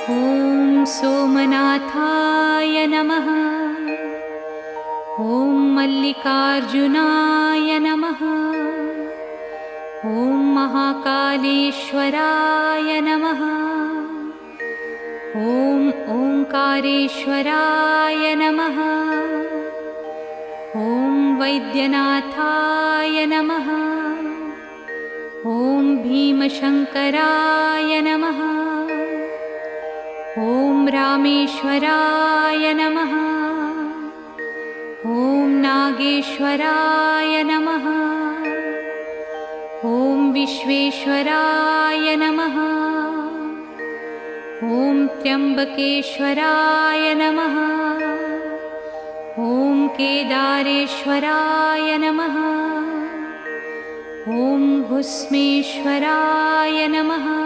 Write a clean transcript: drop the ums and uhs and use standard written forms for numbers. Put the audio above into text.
ॐ सोमनाथाय नमः। ॐ मल्लिकार्जुनाय नमः। ॐ महाकालेश्वराय नमः। ॐ ओंकारेश्वराय नमः। ॐ वैद्यनाथाय नमः। ॐ भीमशंकराय नमः। ॐ रामेश्वराय नमः। ॐ नागेश्वराय नमः। ॐ विश्वेश्वराय नमः। ॐ त्र्यंबकेश्वराय नमः। ॐ केदारेश्वराय नमः। ॐ भुस्मेश्वराय नमः।